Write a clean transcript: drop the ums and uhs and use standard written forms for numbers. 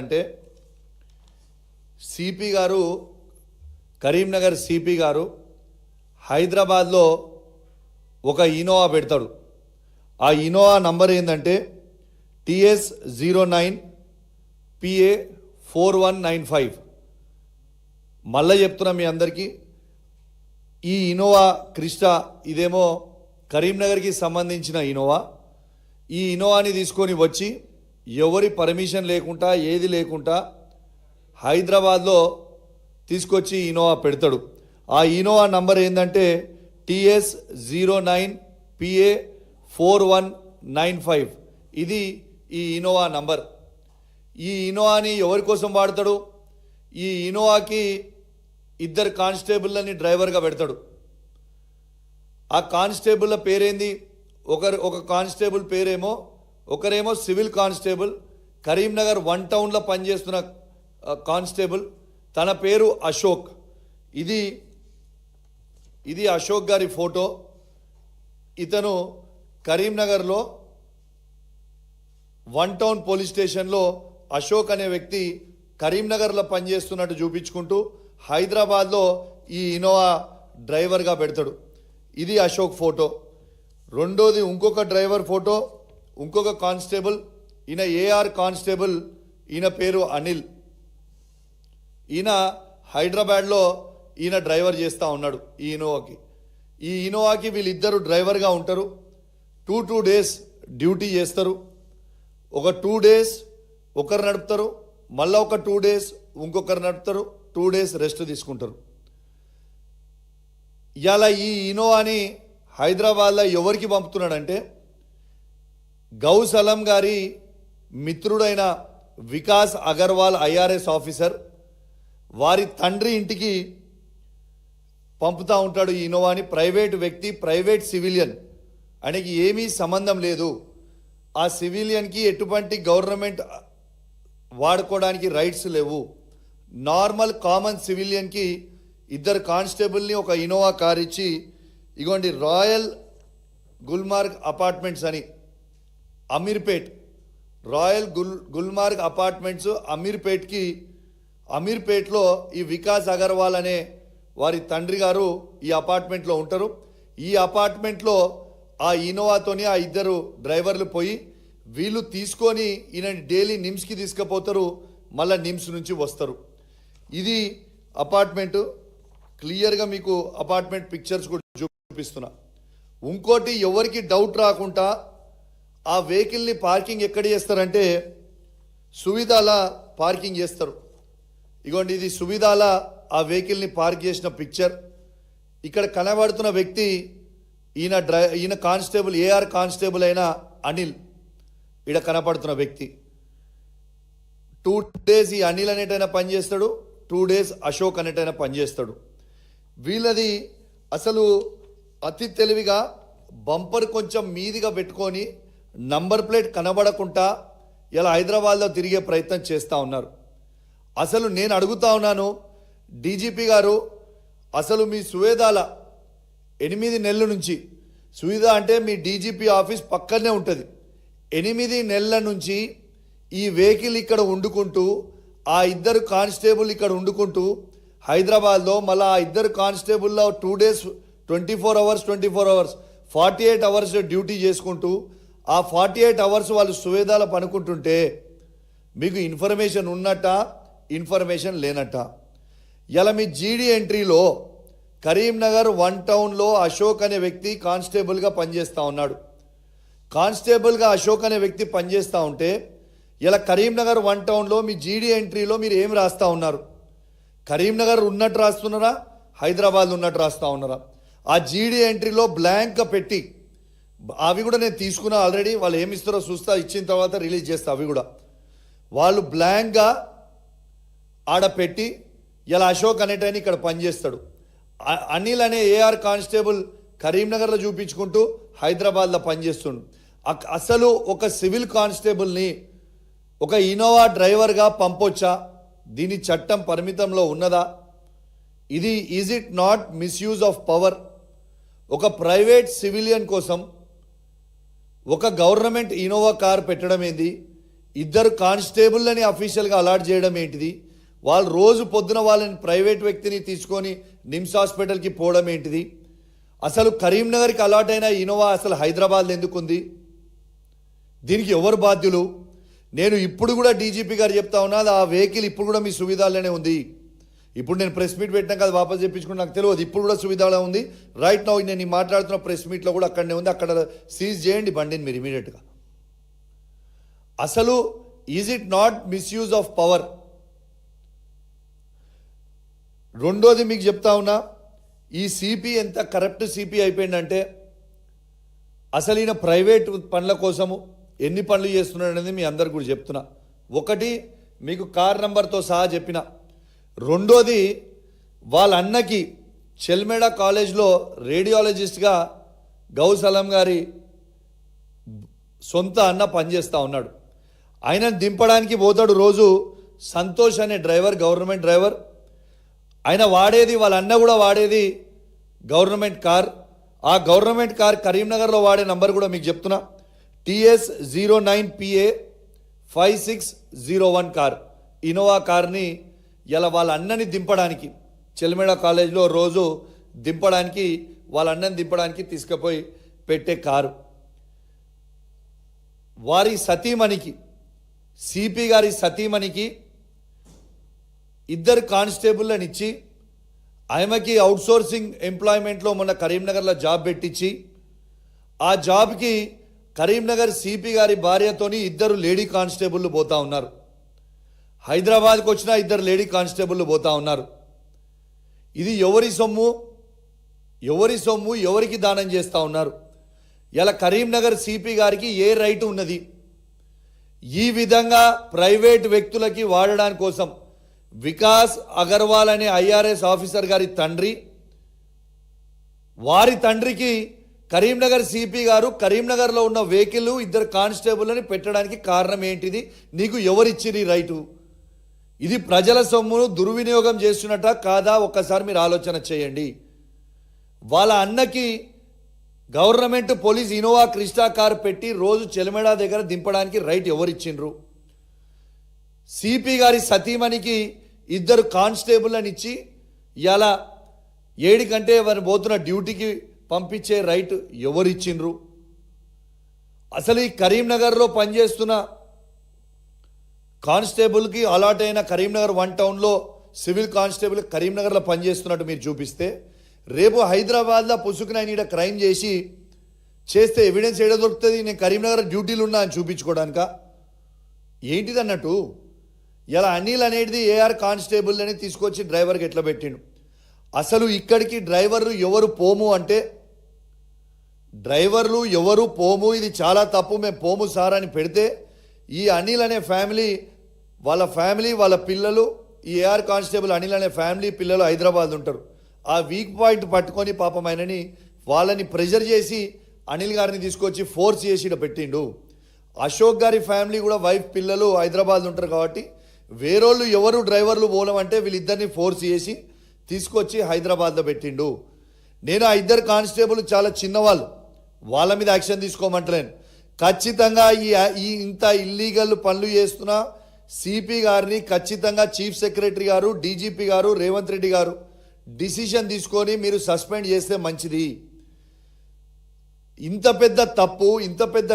అంటే సిపి గారు కరీంనగర్ సిపి గారు హైదరాబాద్లో ఒక ఇనోవా పెడతాడు. ఆ ఇనోవా నంబర్ ఏంటంటే TS09PA4195. మళ్ళీ చెప్తున్నా మీ అందరికీ, ఈ ఇనోవా క్రిస్టా ఇదేమో కరీంనగర్కి సంబంధించిన ఇనోవా. ఈ ఇనోవాని తీసుకొని వచ్చి ఎవరి పర్మిషన్ లేకుండా ఏది లేకుండా హైదరాబాద్లో తీసుకొచ్చి ఇనోవా పెడతాడు. ఆ ఇనోవా నంబర్ ఏంటంటే TS09PA4195. ఇది ఈ ఇనోవా నంబర్. ఈ ఇనోవాని ఎవరి కోసం వాడతాడు? ఈ ఇనోవాకి 2 కానిస్టేబుల్ని డ్రైవర్గా పెడతాడు. ఆ కానిస్టేబుల్ల పేరేంది? ఒక కానిస్టేబుల్ పేరేమో, ఒకరేమో సివిల్ కానిస్టేబుల్, కరీంనగర్ 1 టౌన్లో పనిచేస్తున్న కానిస్టేబుల్. తన పేరు అశోక్. ఇది అశోక్ గారి ఫోటో. ఇతను కరీంనగర్లో 1 టౌన్ పోలీస్ స్టేషన్లో అశోక్ అనే వ్యక్తి కరీంనగర్లో పనిచేస్తున్నట్టు చూపించుకుంటూ హైదరాబాద్లో ఈ ఇనోవా డ్రైవర్గా పెడతాడు. ఇది అశోక్ ఫోటో. రెండోది ఇంకొక డ్రైవర్ ఫోటో, ఇంకొక కానిస్టేబుల్. ఈయన ఏఆర్ కానిస్టేబుల్. ఈయన పేరు అనిల్. ఈయన హైదరాబాద్లో ఈయన డ్రైవర్ చేస్తూ ఉన్నాడు ఈ ఇనోవాకి. వీళ్ళిద్దరు డ్రైవర్గా ఉంటారు. 2 డేస్ డ్యూటీ చేస్తారు. ఒక 2 డేస్ ఒకరు నడుపుతారు, మళ్ళీ ఒక 2 డేస్ ఇంకొకరు నడుపుతారు, 2 డేస్ రెస్ట్ తీసుకుంటారు. ఇలా ఈ ఇనోవాని హైదరాబాద్లో ఎవరికి పంపుతున్నాడంటే గౌస్ అలం గారి మిత్రుడైన వికాస్ అగర్వాల్ ఐఆర్ఎస్ ఆఫీసర్ వారి తండ్రి ఇంటికి పంపుతూ ఉంటాడు ఈ ఇనోవాని. ప్రైవేట్ వ్యక్తి, ప్రైవేట్ సివిలియన్, ఆయనకి ఏమీ సంబంధం లేదు. ఆ సివిలియన్కి ఎటువంటి గవర్నమెంట్ వాడుకోవడానికి రైట్స్ లేవు. నార్మల్ కామన్ సివిలియన్కి 2 కానిస్టేబుల్ని ఒక ఇనోవా కార్ ఇచ్చి, ఇగోండి రాయల్ గుల్మార్గ్ అపార్ట్మెంట్స్ అని అమీర్పేట్, రాయల్ గుల్మార్గ్ అపార్ట్మెంట్స్ అమీర్పేట్లో ఈ వికాస్ అగర్వాల్ అనే వారి తండ్రి గారు ఈ అపార్ట్మెంట్లో ఉంటారు. ఈ అపార్ట్మెంట్లో ఆ ఇనోవాతోని ఆ 2 డ్రైవర్లు పోయి వీళ్ళు తీసుకొని ఈయన డైలీ నిమ్స్కి తీసుకుపోతారు, మళ్ళీ నిమ్స్ నుంచి వస్తారు. ఇది అపార్ట్మెంటు. క్లియర్గా మీకు అపార్ట్మెంట్ పిక్చర్స్ కూడా చూపిస్తున్నా. ఇంకోటి, ఎవరికి డౌట్ రాకుండా ఆ వెహికల్ని పార్కింగ్ ఎక్కడ చేస్తారంటే సువిధాల పార్కింగ్ చేస్తారు. ఇగోండి, ఇది సువిధాల ఆ వెహికల్ని పార్క్ చేసిన పిక్చర్. ఇక్కడ కనబడుతున్న వ్యక్తి ఈయన కానిస్టేబుల్, ఏఆర్ కానిస్టేబుల్ అయిన అనిల్. ఇక్కడ కనపడుతున్న వ్యక్తి 2 డేస్ ఈ అనిల్ అనేటైనా పనిచేస్తాడు, 2 డేస్ అశోక్ అనేటైనా పనిచేస్తాడు. వీళ్ళది అసలు అతి తెలివిగా బంపర్ కొంచెం మీదిగా పెట్టుకొని నంబర్ ప్లేట్ కనబడకుండా ఇలా హైదరాబాద్లో తిరిగే ప్రయత్నం చేస్తూ ఉన్నారు. అసలు నేను అడుగుతా ఉన్నాను, డీజీపీ గారు, అసలు మీ సువేదాల 8 నెలల నుంచి, సువేదా అంటే మీ డీజీపీ ఆఫీస్ పక్కనే ఉంటుంది, 8 నెలల నుంచి ఈ వెహికల్ ఇక్కడ వండుకుంటూ, ఆ 2 కానిస్టేబుల్ ఇక్కడ వండుకుంటూ హైదరాబాద్లో, మళ్ళీ ఆ 2 కానిస్టేబుల్లో 2 డేస్ 24 అవర్స్ 48 అవర్స్ డ్యూటీ చేసుకుంటూ, ఆ 48 అవర్స్ వాళ్ళు సువేదాల పనుకుంటుంటే మీకు ఇన్ఫర్మేషన్ ఉన్నట్ట, ఇన్ఫర్మేషన్ లేనట్ట. ఇలా మీ జీడీ ఎంట్రీలో కరీంనగర్ 1 టౌన్లో అశోక్ అనే వ్యక్తి కానిస్టేబుల్గా పనిచేస్తూ ఉన్నాడు. కానిస్టేబుల్గా అశోక్ అనే వ్యక్తి పనిచేస్తూ ఉంటే ఇలా కరీంనగర్ 1 టౌన్లో మీ జీడీ ఎంట్రీలో మీరు ఏం రాస్తూ ఉన్నారు? కరీంనగర్ ఉన్నట్టు రాస్తున్నారా, హైదరాబాద్ ఉన్నట్టు రాస్తూ ఉన్నారా? ఆ జీడీ ఎంట్రీలో బ్లాంక్ పెట్టి, అవి కూడా నేను తీసుకున్నా ఆల్రెడీ, వాళ్ళు ఏమి ఇస్తారో చూస్తా, ఇచ్చిన తర్వాత రిలీజ్ చేస్తా. అవి కూడా వాళ్ళు బ్లాంక్గా ఆడ పెట్టి ఇలా అశోక్ అనేటైనా ఇక్కడ పనిచేస్తాడు. అనిల్ అనే ఏఆర్ కానిస్టేబుల్ కరీంనగర్లో చూపించుకుంటూ హైదరాబాద్లో పనిచేస్తుండు. అసలు ఒక సివిల్ కానిస్టేబుల్ని ఒక ఇనోవా డ్రైవర్గా పంపొచ్చా? దీని చట్టం పరిమితంలో ఉన్నదా? Is it not misuse of power? ఒక ప్రైవేట్ సివిలియన్ కోసం ఒక గవర్నమెంట్ ఇనోవా కార్ పెట్టడం ఏంది? ఇద్దరు కానిస్టేబుల్ని అఫీషియల్గా అలాట్ చేయడం ఏంటిది? వాళ్ళు రోజు పొద్దున వాళ్ళని ప్రైవేట్ వ్యక్తిని తీసుకొని నిమ్స్ హాస్పిటల్కి పోవడం ఏంటిది? అసలు కరీంనగర్కి అలాట్ అయిన ఇనోవా అసలు హైదరాబాద్లో ఎందుకుంది? దీనికి ఎవరు బాధ్యులు? నేను ఇప్పుడు కూడా డీజీపీ గారు చెప్తా ఉన్నా, ఆ వెహికల్ ఇప్పుడు కూడా మీ సువిధాలోనే ఉంది. ఇప్పుడు నేను ప్రెస్ మీట్ పెట్టినాక అది వాపస్ చెప్పించుకుని నాకు తెలియదు, ఇప్పుడు కూడా సువిధాలో ఉంది. రైట్ నౌ నేను ఈ మాట్లాడుతున్న ప్రెస్ మీట్లో కూడా అక్కడనే ఉంది. అక్కడ సీజ్ చేయండి బండిని మీరు ఇమీడియట్గా. అసలు is it not misuse of power? రెండోది మీకు చెప్తా ఉన్నా, ఈ సిపి ఎంత కరప్ట్ సిపి అయిపోయిందంటే అసలు ఈయన ప్రైవేట్ పనుల కోసము ఎన్ని పనులు చేస్తున్నాడు అనేది మీ అందరికి కూడా చెప్తున్నా. ఒకటి మీకు కార్ నంబర్తో సహా చెప్పిన. రెండోది వాళ్ళ అన్నకి చెల్మేడ కాలేజ్లో రేడియాలజిస్ట్గా గౌసలం గారి సొంత అన్న పనిచేస్తూ ఉన్నాడు. ఆయనను దింపడానికి పోతాడు రోజు సంతోష్ అనే డ్రైవర్, గవర్నమెంట్ డ్రైవర్. ఆయన వాడేది, వాళ్ళ అన్న కూడా వాడేది గవర్నమెంట్ కార్. ఆ గవర్నమెంట్ కార్ కరీంనగర్లో వాడే నంబర్ కూడా మీకు చెప్తున్నా, TS09PA 5601 కార్, ఇనోవా కార్ని ఇలా వాళ్ళ అన్నని దింపడానికి చెల్మేడ కాలేజ్లో రోజు దింపడానికి, వాళ్ళ అన్నని దింపడానికి తీసుకుపోయి పెట్టే కారు. వారి సతీమణికి, సిపి గారి సతీమణికి ఇద్దరు కానిస్టేబుల్ని ఇచ్చి ఆమెకి అవుట్సోర్సింగ్ ఎంప్లాయ్మెంట్లో మొన్న కరీంనగర్లో జాబ్ పెట్టించి, ఆ జాబ్కి కరీంనగర్ సిపి గారి భార్యతోని ఇద్దరు లేడీ కానిస్టేబుళ్ళు పోతా ఉన్నారు. హైదరాబాద్కి వచ్చిన ఇద్దరు లేడీ కానిస్టేబుళ్ళు పోతా ఉన్నారు. ఇది ఎవరి సొమ్ము? ఎవరి సొమ్ము? ఎవరికి దానం చేస్తూ ఉన్నారు? ఇలా కరీంనగర్ సిపి గారికి ఏ రైట్ ఉన్నది ఈ విధంగా ప్రైవేట్ వ్యక్తులకి వాడడానికి కోసం? వికాస్ అగర్వాల్ అనే IRS ఆఫీసర్ గారి తండ్రి, వారి తండ్రికి కరీంనగర్ సిపి గారు కరీంనగర్లో ఉన్న వెహికల్ ఇద్దరు కానిస్టేబుల్ని పెట్టడానికి కారణం ఏంటిది? నీకు ఎవరిచ్చిరి రైటు? ఇది ప్రజల సొమ్మును దుర్వినియోగం చేస్తున్నట్ట కాదా? ఒక్కసారి మీరు ఆలోచన చేయండి. వాళ్ళ అన్నకి government police Innova Crysta car పెట్టి రోజు చెలమెడ దగ్గర దింపడానికి రైట్ ఎవరిచ్చిండ్రు? సిపి గారి సతీమణికి ఇద్దరు కానిస్టేబుల్ని ఇచ్చి ఇలా 7 గంటే వారిని పోతున్న డ్యూటీకి పంపించే రైట్ ఎవరిచ్చిండ్రు? అసలు ఈ కరీంనగర్లో పనిచేస్తున్న కానిస్టేబుల్కి అలాట్ అయిన కరీంనగర్ 1 టౌన్లో సివిల్ కానిస్టేబుల్ కరీంనగర్లో పనిచేస్తున్నట్టు మీరు చూపిస్తే, రేపు హైదరాబాద్లో పుసుకున ఈడ క్రైమ్ చేస్తే ఎవిడెన్స్ ఏడ దొరుకుతుంది? నేను కరీంనగర్ డ్యూటీలు ఉన్నా అని చూపించుకోవడానిక? ఏంటిది అన్నట్టు? ఇలా అనిల్ అనేది AR కానిస్టేబుల్ అని తీసుకొచ్చి డ్రైవర్కి ఎట్లా పెట్టిండు? అసలు ఇక్కడికి డ్రైవర్లు ఎవరు పోము అంటే, డ్రైవర్లు ఎవరు పోము, ఇది చాలా తప్పు, మేము పోము సార్ అని పెడితే, ఈ అనిల్ అనే ఫ్యామిలీ, వాళ్ళ పిల్లలు, ఈ AR కానిస్టేబుల్ అనిల్ అనే ఫ్యామిలీ పిల్లలు హైదరాబాద్ ఉంటారు. ఆ వీక్ పాయింట్ పట్టుకొని పాపం ఆయనని వాళ్ళని ప్రెజర్ చేసి అనిల్ గారిని తీసుకొచ్చి ఫోర్స్ చేసి ఇక్కడ పెట్టిండు. అశోక్ గారి ఫ్యామిలీ కూడా వైఫ్ పిల్లలు హైదరాబాద్ ఉంటారు కాబట్టి వేరోళ్ళు ఎవరు డ్రైవర్లు పోలమంటే వీళ్ళిద్దరిని ఫోర్స్ చేసి తీసుకొచ్చి హైదరాబాద్లో పెట్టిండు. నేను ఆ ఇద్దరు కానిస్టేబుల్ చాలా చిన్నవాళ్ళు, వాళ్ళ మీద యాక్షన్ తీసుకోమంటలేను. ఖచ్చితంగా ఈ ఇంత ఇల్లీగల్ పనులు చేస్తున్న సిపి గారిని ఖచ్చితంగా చీఫ్ సెక్రటరీ గారు, DGP గారు, రేవంత్ రెడ్డి గారు డిసిషన్ తీసుకొని మీరు సస్పెండ్ చేస్తే మంచిది. ఇంత పెద్ద తప్పు, ఇంత పెద్ద